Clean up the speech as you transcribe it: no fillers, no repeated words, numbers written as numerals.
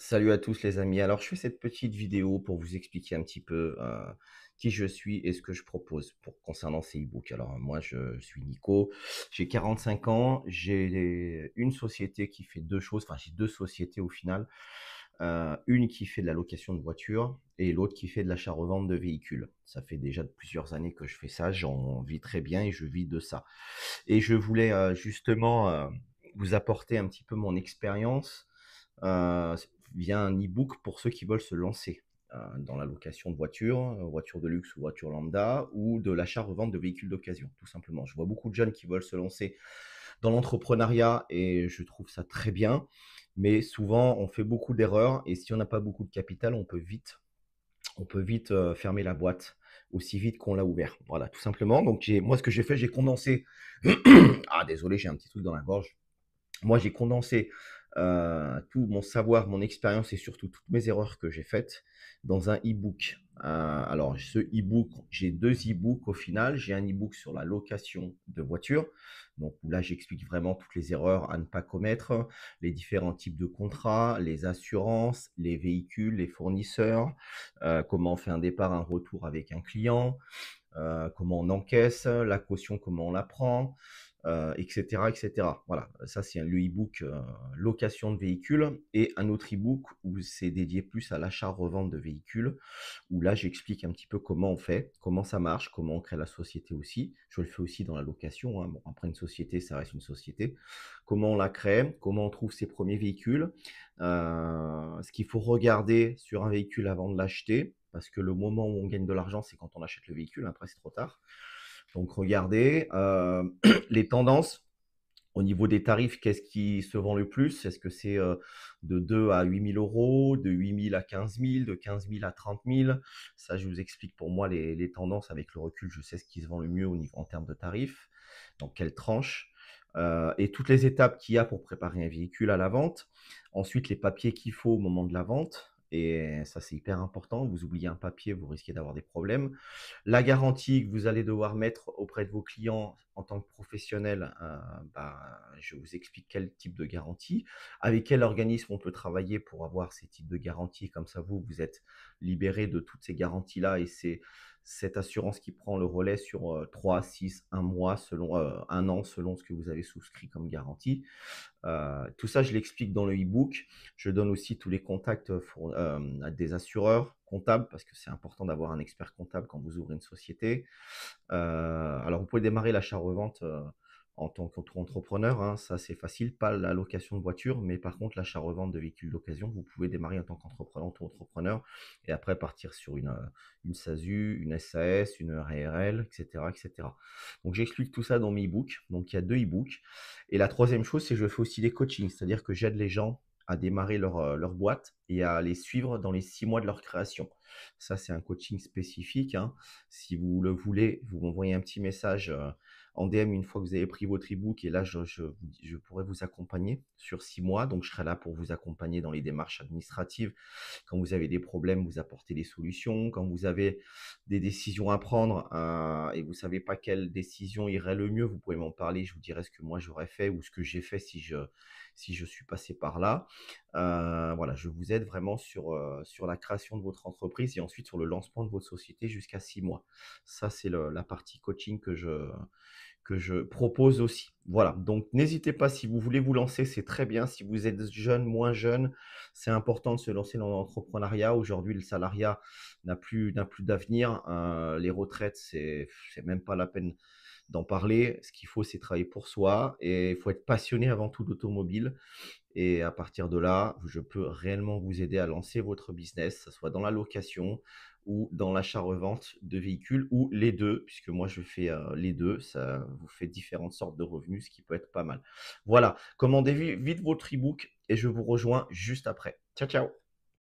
Salut à tous les amis. Alors je fais cette petite vidéo pour vous expliquer un petit peu qui je suis et ce que je propose concernant ces e-books. Alors moi je suis Nico, j'ai 45 ans, j'ai une société qui fait deux choses, enfin j'ai deux sociétés au final. Une qui fait de la location de voitures et l'autre qui fait de l'achat-revente de véhicules. Ça fait déjà plusieurs années que je fais ça, j'en vis très bien et je vis de ça. Et je voulais justement vous apporter un petit peu mon expérience euh, via un e-book pour ceux qui veulent se lancer dans la location de voitures, voitures de luxe ou voitures lambda, ou de l'achat-revente de véhicules d'occasion, tout simplement. Je vois beaucoup de jeunes qui veulent se lancer dans l'entrepreneuriat et je trouve ça très bien, mais souvent on fait beaucoup d'erreurs et si on n'a pas beaucoup de capital, on peut vite fermer la boîte aussi vite qu'on l'a ouvert. Voilà, tout simplement. Donc moi, ce que j'ai fait, j'ai condensé. Ah, désolé, j'ai un petit truc dans la gorge. Moi, j'ai condensé tout mon savoir, mon expérience et surtout toutes mes erreurs que j'ai faites dans un e-book. Alors, ce e-book, j'ai deux e-books au final. J'ai un e-book sur la location de voitures. Donc là, j'explique vraiment toutes les erreurs à ne pas commettre, les différents types de contrats, les assurances, les véhicules, les fournisseurs, comment on fait un départ, un retour avec un client, comment on encaisse, la caution, comment on la prend, etc., etc. Voilà, ça c'est le e-book location de véhicules et un autre e-book où c'est dédié plus à l'achat-revente de véhicules, où là j'explique un petit peu comment on fait, comment ça marche, comment on crée la société aussi. Je le fais aussi dans la location, hein. Bon, après une société, ça reste une société. Comment on la crée, comment on trouve ses premiers véhicules, ce qu'il faut regarder sur un véhicule avant de l'acheter, parce que le moment où on gagne de l'argent, c'est quand on achète le véhicule, après c'est trop tard. Donc regardez les tendances au niveau des tarifs, qu'est-ce qui se vend le plus? Est-ce que c'est de 2 à 8 000 euros, de 8 000 à 15 000, de 15 000 à 30 000? Ça, je vous explique pour moi les tendances avec le recul. Je sais ce qui se vend le mieux en termes de tarifs, dans quelle tranche, et toutes les étapes qu'il y a pour préparer un véhicule à la vente. Ensuite, les papiers qu'il faut au moment de la vente. Et ça, c'est hyper important. Vous oubliez un papier, vous risquez d'avoir des problèmes. La garantie que vous allez devoir mettre auprès de vos clients en tant que professionnel, je vous explique quel type de garantie, avec quel organisme on peut travailler pour avoir ces types de garanties. Comme ça, vous êtes libéré de toutes ces garanties-là et c'est cette assurance qui prend le relais sur 3, 6, 1 mois, selon, 1 an, selon ce que vous avez souscrit comme garantie. Tout ça, je l'explique dans le e-book. Je donne aussi tous les contacts à des assureurs comptables parce que c'est important d'avoir un expert comptable quand vous ouvrez une société. Alors, vous pouvez démarrer l'achat-revente en tant qu'entrepreneur, hein, ça c'est facile, pas la location de voiture, mais par contre l'achat-revente de véhicules d'occasion, vous pouvez démarrer en tant qu'entrepreneur, auto-entrepreneur, et après partir sur une SASU, une SAS, une RARL, etc., etc. Donc j'explique tout ça dans mes e-books, donc il y a deux e-books. Et la troisième chose, c'est que je fais aussi des coachings, c'est-à-dire que j'aide les gens à démarrer leur boîte et à les suivre dans les 6 mois de leur création. Ça, c'est un coaching spécifique, hein. Si vous le voulez, vous m'envoyez un petit message en DM une fois que vous avez pris votre e-book et là, je pourrai vous accompagner sur 6 mois. Donc, je serai là pour vous accompagner dans les démarches administratives. Quand vous avez des problèmes, vous apportez des solutions. Quand vous avez des décisions à prendre et vous ne savez pas quelle décision irait le mieux, vous pouvez m'en parler. Je vous dirai ce que moi j'aurais fait ou ce que j'ai fait si je suis passé par là. Voilà, je vous aide vraiment sur la création de votre entreprise et ensuite sur le lancement de votre société jusqu'à 6 mois. Ça, c'est la partie coaching que je propose aussi. Voilà, donc n'hésitez pas si vous voulez vous lancer, c'est très bien. Si vous êtes jeune, moins jeune, c'est important de se lancer dans l'entrepreneuriat. Aujourd'hui, le salariat n'a plus d'avenir. Les retraites, c'est même pas la peine d'en parler. Ce qu'il faut, c'est travailler pour soi et il faut être passionné avant tout d'automobile. Et à partir de là, je peux réellement vous aider à lancer votre business, que ce soit dans la location ou dans l'achat-revente de véhicules ou les deux, puisque moi je fais les deux, ça vous fait différentes sortes de revenus, ce qui peut être pas mal. Voilà, commandez vite votre e-book et je vous rejoins juste après. Ciao, ciao!